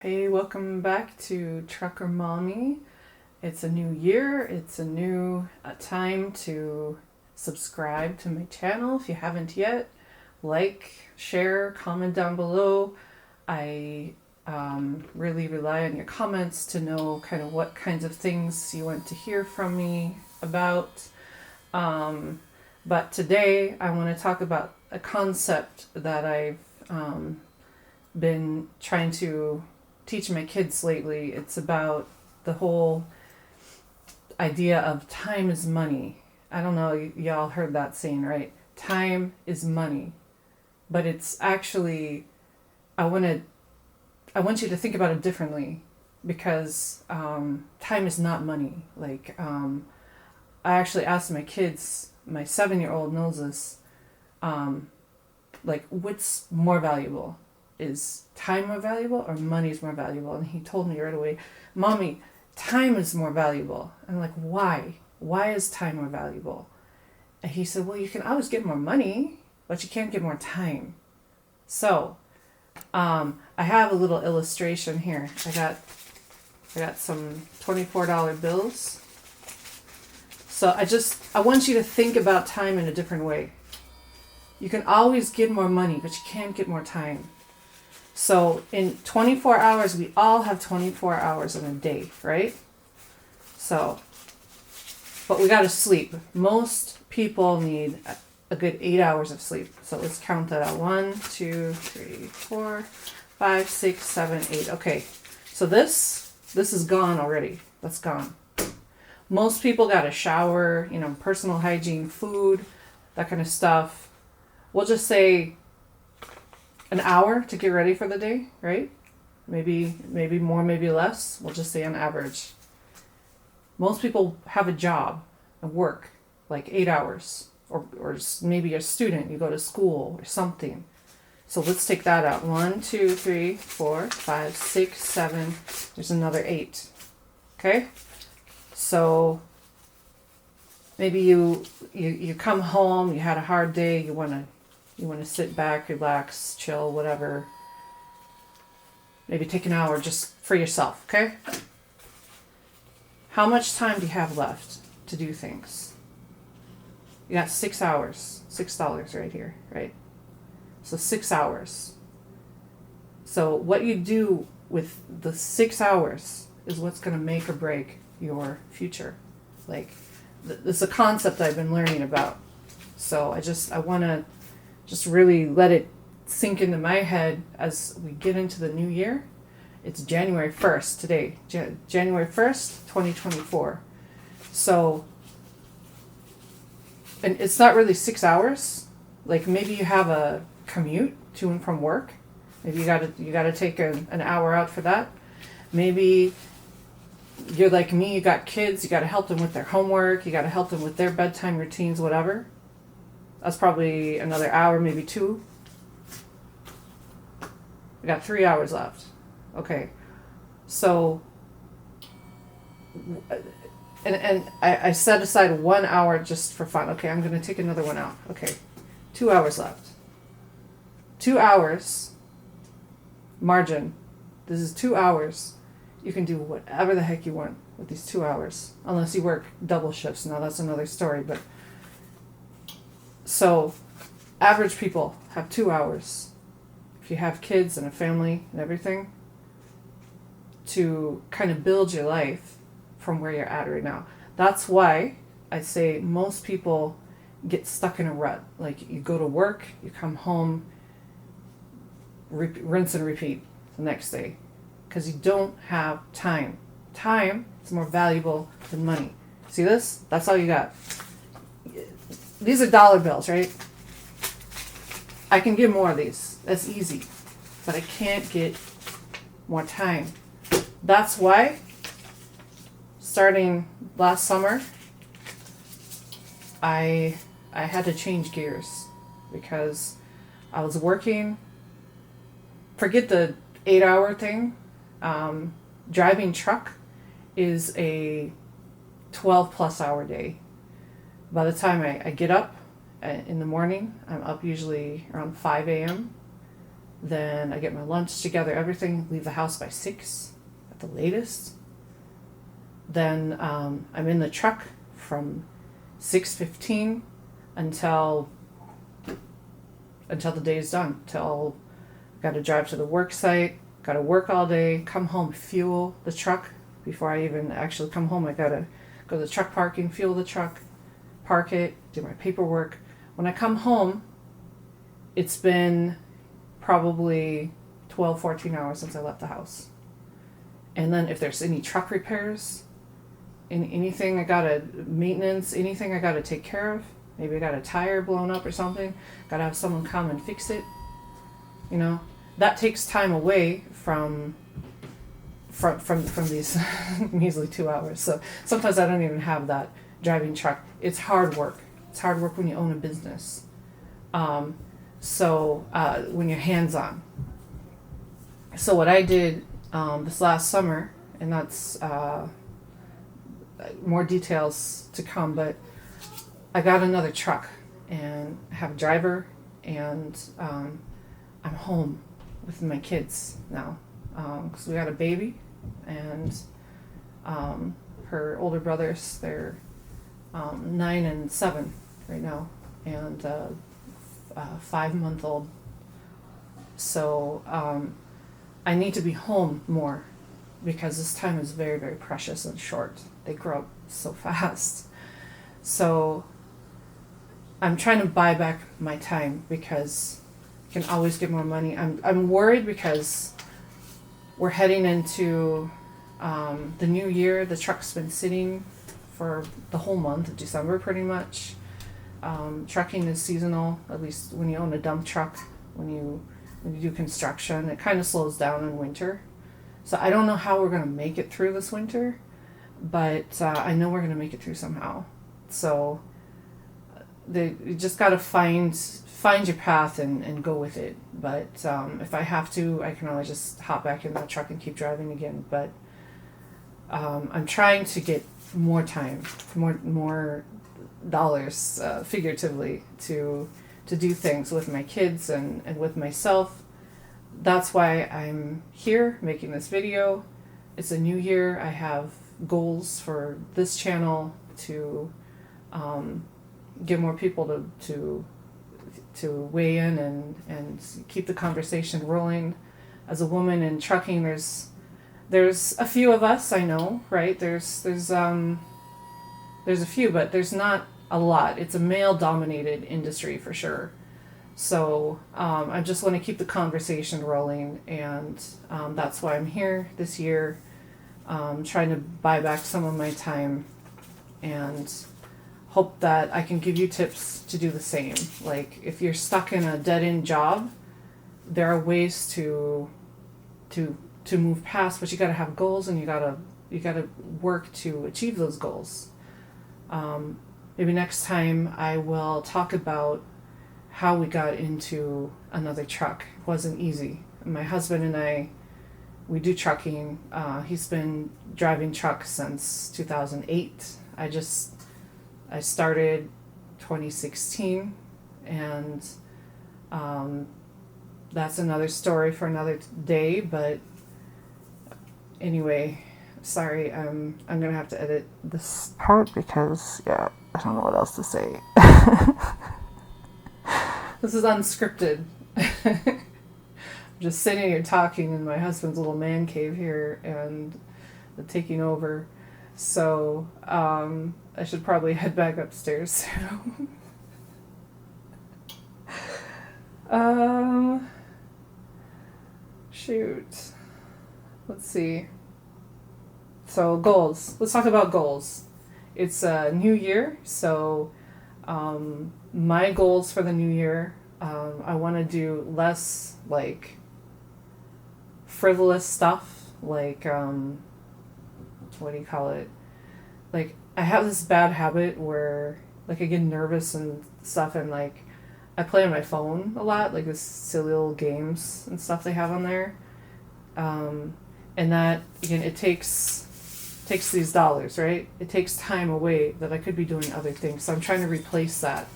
Hey, welcome back to Trucker Mommy. It's a new year. It's a new time to subscribe to my channel if you haven't yet. Like, share, comment down below. I really rely on your comments to know kind of what kinds of things you want to hear from me about. But today I want to talk about a concept that I've been trying to teach my kids lately. It's about the whole idea of time is money. I don't know, y'all heard that saying, right? Time is money. But it's actually, I want you to think about it differently, because time is not money. I actually asked my kids, my 7-year-old knows this, what's more valuable? Is time more valuable or money is more valuable? And he told me right away, Mommy, time is more valuable. And I'm like, why? Why is time more valuable? And he said, well, you can always get more money, but you can't get more time. So, I have a little illustration here. I got some $24 bills. So I want you to think about time in a different way. You can always get more money, but you can't get more time. So in 24 hours, we all have 24 hours in a day, right? So, but we got to sleep. Most people need a good 8 hours of sleep. So let's count that out. 1, 2, 3, 4, 5, 6, 7, 8. Okay. So this is gone already. That's gone. Most people got to shower, personal hygiene, food, that kind of stuff. We'll just say an hour to get ready for the day, right? Maybe more, maybe less. We'll just say on average. Most people have a job, a work, like 8 hours. Or maybe a student, you go to school or something. So let's take that out. 1, 2, 3, 4, 5, 6, 7. There's another 8. Okay? So maybe you come home, you had a hard day, you want to sit back, relax, chill, whatever. Maybe take an hour just for yourself, okay? How much time do you have left to do things? You got 6 hours. $6 right here, right? So 6 hours. So what you do with the 6 hours is what's going to make or break your future. This is a concept I've been learning about. So I want to just really let it sink into my head as we get into the new year. It's January 1st today, January 1st, 2024. So, and it's not really 6 hours. Like maybe you have a commute to and from work. Maybe you gotta take an hour out for that. Maybe you're like me, you got kids, you gotta help them with their homework, you gotta help them with their bedtime routines, whatever. That's probably another hour, maybe 2. We got 3 hours left. Okay. So, and I set aside 1 hour just for fun. Okay, I'm going to take another one out. Okay. 2 hours left. 2 hours margin. This is 2 hours. You can do whatever the heck you want with these 2 hours. Unless you work double shifts. Now that's another story, but so, average people have 2 hours. If you have kids and a family and everything, to kind of build your life from where you're at right now. That's why I say most people get stuck in a rut. Like you go to work, you come home, rinse and repeat the next day. Because you don't have time. Time is more valuable than money. See this? That's all you got. These are dollar bills, right? I can get more of these. That's easy. But I can't get more time. That's why, starting last summer, I had to change gears. Because I was working, forget the 8-hour thing. Driving truck is a 12 plus hour day. By the time I get up in the morning, I'm up usually around 5 a.m. Then I get my lunch together, everything, leave the house by 6 at the latest. Then I'm in the truck from 6:15 until the day is done. Till got to drive to the work site, got to work all day, come home, fuel the truck. Before I even actually come home, I got to go to the truck parking, fuel the truck, park it, do my paperwork. When I come home, it's been probably 12, 14 hours since I left the house. And then if there's any truck repairs, anything I gotta maintenance, anything I gotta take care of, maybe I got a tire blown up or something, gotta have someone come and fix it, you know, that takes time away from these measly 2 hours. So sometimes I don't even have that driving truck. It's hard work. It's hard work when you own a business. When you're hands-on. So what I did this last summer, and that's more details to come, but I got another truck and have a driver, and I'm home with my kids now because we got a baby, and her older brothers, they're 9 and 7 right now, and 5-month-old. So I need to be home more because this time is very, very precious and short. They grow up so fast. So I'm trying to buy back my time because I can always get more money. I'm worried because we're heading into the new year. The truck's been sitting for the whole month of December pretty much. Trucking is seasonal, at least when you own a dump truck. When you do construction, it kind of slows down in winter. So I don't know how we're going to make it through this winter, but I know we're going to make it through somehow. So you just got to find your path and go with it. But if I have to, I can always just hop back in the truck and keep driving again. But I'm trying to get more time, more dollars, figuratively, to do things with my kids and with myself. That's why I'm here making this video. It's a new year. I have goals for this channel to get more people to weigh in and keep the conversation rolling. As a woman in trucking, there's a few of us, I know, right? There's a few, but there's not a lot. It's a male-dominated industry for sure. So I just want to keep the conversation rolling, and that's why I'm here this year, trying to buy back some of my time and hope that I can give you tips to do the same. Like if you're stuck in a dead-end job, there are ways to move past, but you got to have goals, and you got to work to achieve those goals. Maybe next time I will talk about how we got into another truck. It wasn't easy. My husband and I, we do trucking. He's been driving trucks since 2008. I started 2016, and that's another story for another day. But anyway, sorry, I'm gonna have to edit this part because I don't know what else to say. This is unscripted. I'm just sitting here talking in my husband's little man cave here and taking over. So I should probably head back upstairs soon. Shoot. Let's see. So goals. Let's talk about goals. It's a new year, so my goals for the new year, I want to do less like frivolous stuff, like what do you call it? Like I have this bad habit where like I get nervous and stuff, and like I play on my phone a lot, like this silly little games and stuff they have on there, and that again it takes these dollars, right? It takes time away that I could be doing other things. So I'm trying to replace that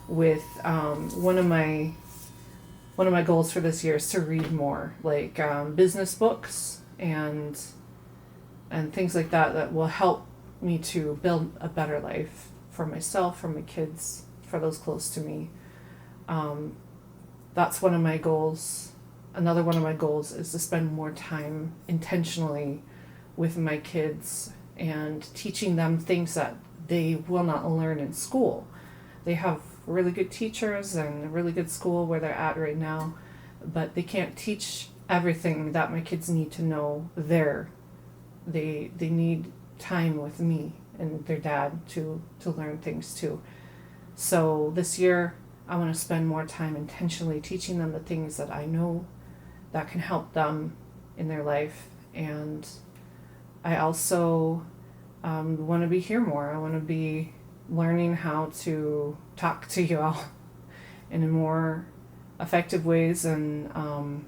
with one of my one of my goals for this year is to read more, like business books and things like that that will help me to build a better life for myself, for my kids, for those close to me. That's one of my goals. Another one of my goals is to spend more time intentionally with my kids and teaching them things that they will not learn in school. They have really good teachers and a really good school where they're at right now, but they can't teach everything that my kids need to know there. They need time with me and their dad to learn things too. So this year I want to spend more time intentionally teaching them the things that I know that can help them in their life. And I also want to be here more. I want to be learning how to talk to you all in more effective ways and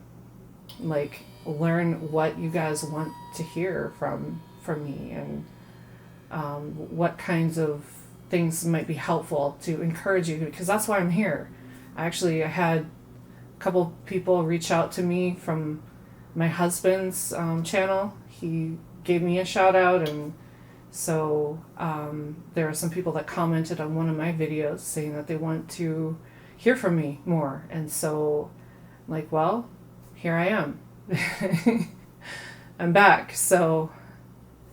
like learn what you guys want to hear from me and what kinds of things might be helpful to encourage you, because that's why I'm here. I had a couple people reach out to me from my husband's channel. He gave me a shout out, and so there are some people that commented on one of my videos saying that they want to hear from me more, and so I'm like, well, here I am. I'm back. So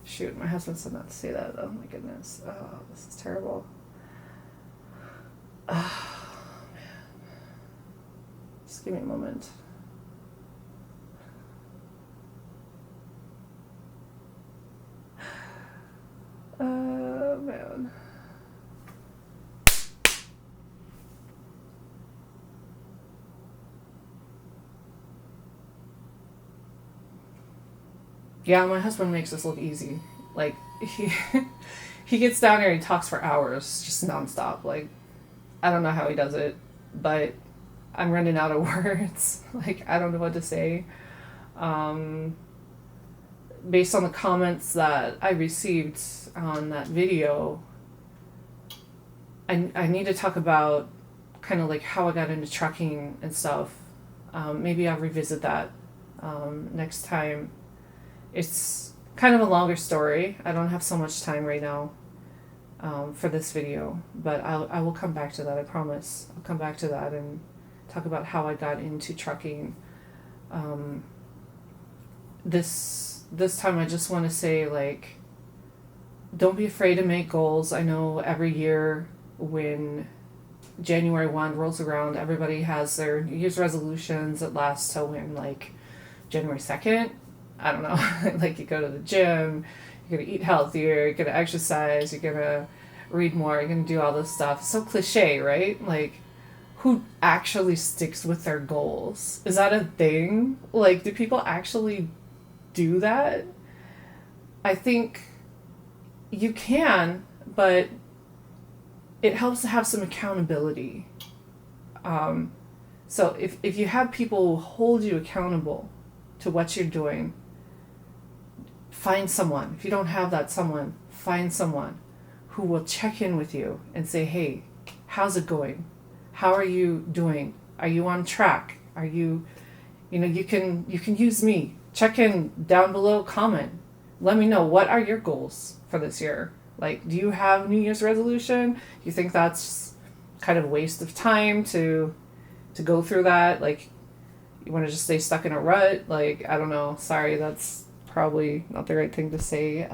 shoot, my husband said not to say that. Oh my goodness. Oh, this is terrible. Oh, man. Just give me a moment. Oh, man. Yeah, my husband makes this look easy. Like, he gets down here and he talks for hours, just nonstop. Like, I don't know how he does it, but I'm running out of words. Like, I don't know what to say. Based on the comments that I received on that video, I need to talk about kind of like how I got into trucking and stuff. Maybe I'll revisit that next time. It's kind of a longer story. I don't have so much time right now for this video, but I will come back to that, I promise. I'll come back to that and talk about how I got into trucking. This time I just want to say, like, don't be afraid to make goals. I know every year when January 1 rolls around, everybody has their New Year's resolutions that last till when, like, January 2nd? I don't know. Like, you go to the gym, you're going to eat healthier, you're going to exercise, you're going to read more, you're going to do all this stuff. It's so cliche, right? Like, who actually sticks with their goals? Is that a thing? Like, do people actually do that? I think you can, but it helps to have some accountability. So if you have people who hold you accountable to what you're doing, find someone. If you don't have that someone, find someone who will check in with you and say, hey, how's it going? How are you doing? Are you on track? Are you can use me. Check in down below, comment. Let me know, what are your goals for this year? Like, do you have New Year's resolution? Do you think that's kind of a waste of time to go through that? Like, you want to just stay stuck in a rut? Like, I don't know. Sorry, that's probably not the right thing to say.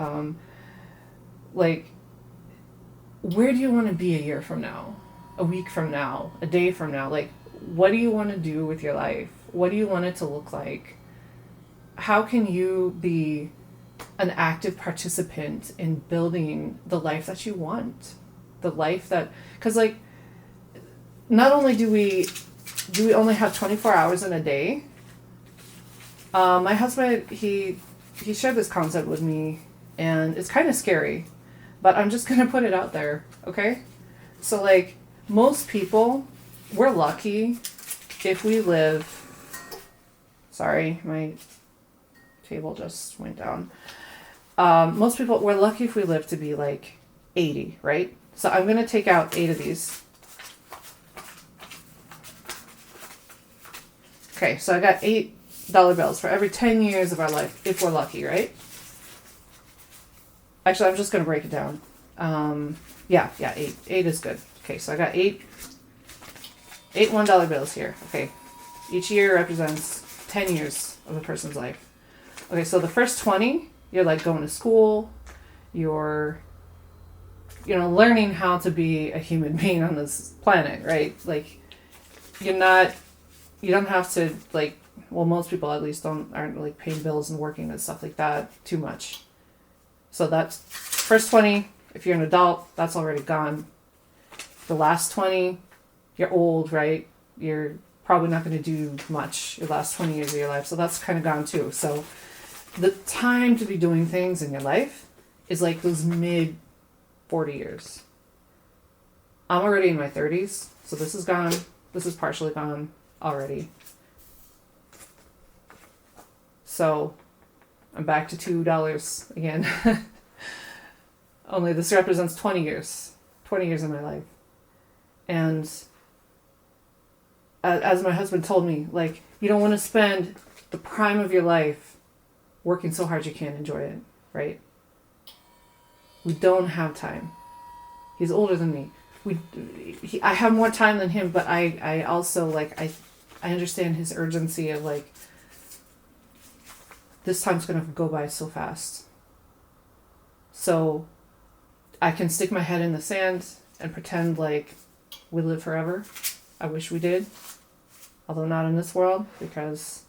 Like, where do you want to be a year from now? A week from now? A day from now? Like, what do you want to do with your life? What do you want it to look like? How can you be an active participant in building the life that you want? The life that... Because, like, not only do we only have 24 hours in a day. My husband, he shared this concept with me, and it's kind of scary, but I'm just going to put it out there, okay? So, like, most people, we're lucky if we live... Sorry, my table just went down. Most people, we're lucky if we live to be, like, 80, right? So I'm going to take out 8 of these. Okay, so I got $8 bills for every 10 years of our life, if we're lucky, right? Actually, I'm just going to break it down. Yeah, 8. 8 is good. Okay, so I got eight $1 bills here. Okay, each year represents 10 years of a person's life. Okay, so the first 20, you're like going to school, you're, learning how to be a human being on this planet, right? Like, you don't have to, like, well, most people at least aren't like paying bills and working and stuff like that too much. So that's first 20, if you're an adult, that's already gone. The last 20, you're old, right? You're probably not going to do much your last 20 years of your life. So that's kind of gone too. So the time to be doing things in your life is like those mid 40 years. I'm already in my 30s, so this is gone. This is partially gone already. So I'm back to $2 again. Only this represents 20 years. 20 years of my life. And as my husband told me, like, you don't want to spend the prime of your life working so hard you can't enjoy it, right? We don't have time. He's older than me. I have more time than him, but I also, like, I understand his urgency of, like, this time's going to go by so fast. So I can stick my head in the sand and pretend like we live forever. I wish we did. Although not in this world, because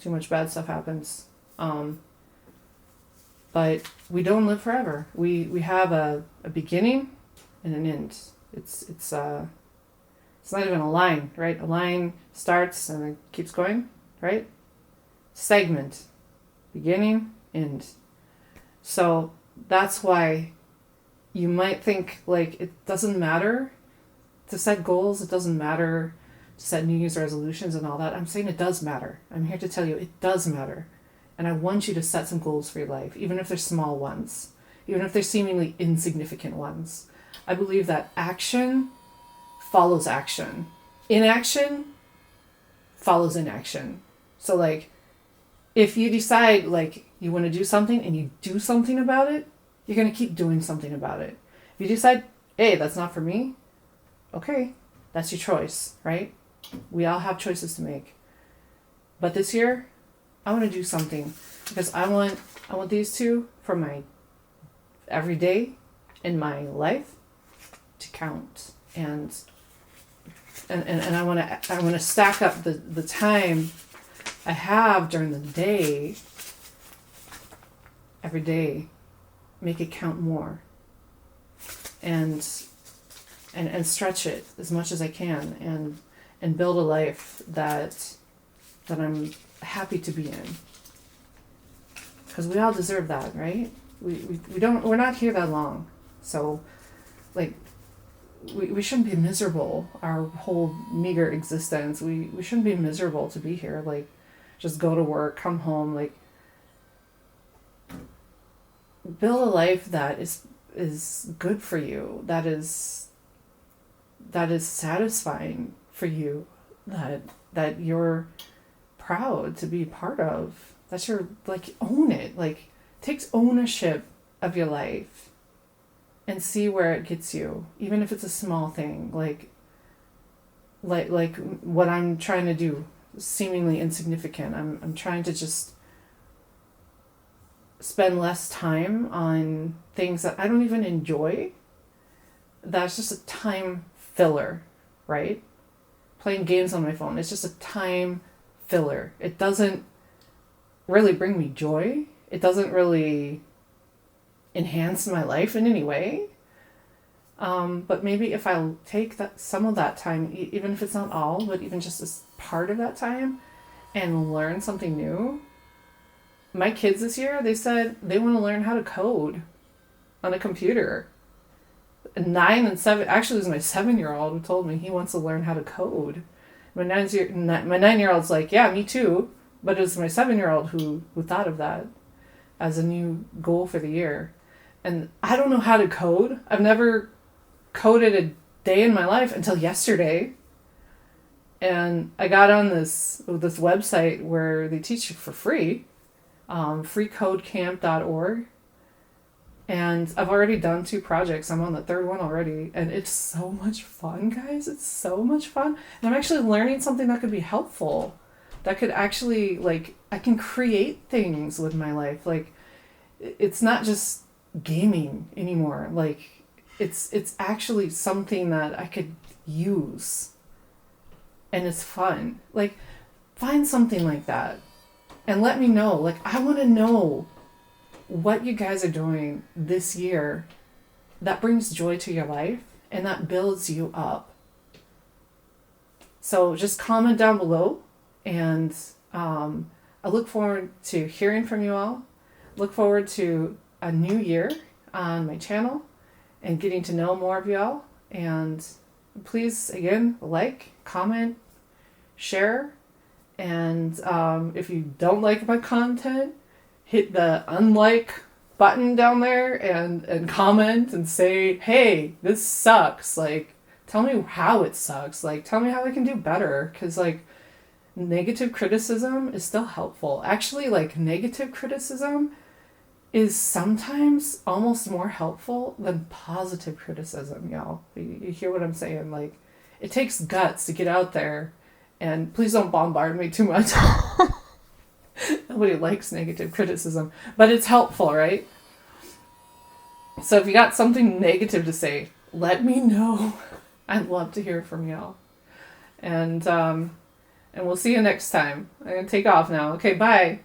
too much bad stuff happens. But we don't live forever. We have a beginning and an end. It's not even a line, right? A line starts and it keeps going, right? Segment, beginning, end. So that's why you might think, like, it doesn't matter to set goals. It doesn't matter to set New Year's resolutions and all that. I'm saying it does matter. I'm here to tell you it does matter. And I want you to set some goals for your life, even if they're small ones, even if they're seemingly insignificant ones. I believe that action follows action. Inaction follows inaction. So, like, if you decide, like, you want to do something and you do something about it, you're going to keep doing something about it. If you decide, hey, that's not for me, okay, that's your choice, right? We all have choices to make. But this year, I want to do something because I want these two for my everyday in my life to count. And I want to stack up the time I have during the day, every day, make it count more, and stretch it as much as I can, and build a life that I'm happy to be in. Because we all deserve that, right? We're not here that long, so, like, we shouldn't be miserable our whole meager existence. We shouldn't be miserable to be here. Like, just go to work, come home, like, build a life that is good for you, that is satisfying for you, that you're proud to be part of, that you're, like, own it, like, takes ownership of your life and see where it gets you, even if it's a small thing, like what I'm trying to do, seemingly insignificant. I'm trying to just spend less time on things that I don't even enjoy. That's just a time filler, right? Playing games on my phone, it's just a time filler. It doesn't really bring me joy. It doesn't really enhance my life in any way. But maybe if I take some of that time, even if it's not all, but even just as part of that time, and learn something new. My kids this year, they said they want to learn how to code on a computer. 9 and 7, actually it was my 7-year-old who told me he wants to learn how to code. My 9-year-old's like, yeah, me too. But it was my 7-year-old who thought of that as a new goal for the year. And I don't know how to code. I've never coded a day in my life until yesterday. And I got on this website where they teach you for free, freecodecamp.org. And I've already done 2 projects. I'm on the 3rd one already. And it's so much fun, guys. It's so much fun. And I'm actually learning something that could be helpful. That could actually, like, I can create things with my life. Like, it's not just gaming anymore. Like, it's actually something that I could use. And it's fun. Like, find something like that. And let me know. Like, I want to know what you guys are doing this year that brings joy to your life and that builds you up. So just comment down below, and I look forward to hearing from you all. Look forward to a new year on my channel and getting to know more of y'all. And please, again, like, comment, share. And if you don't like my content, hit the unlike button down there and comment and say, hey, this sucks. Like, tell me how it sucks. Like, tell me how I can do better. Because, like, negative criticism is still helpful. Actually, like, negative criticism is sometimes almost more helpful than positive criticism, y'all. You hear what I'm saying? Like, it takes guts to get out there. And please don't bombard me too much. Nobody likes negative criticism, but it's helpful, right? So if you got something negative to say, let me know. I'd love to hear from y'all. And we'll see you next time. I'm going to take off now. Okay, bye.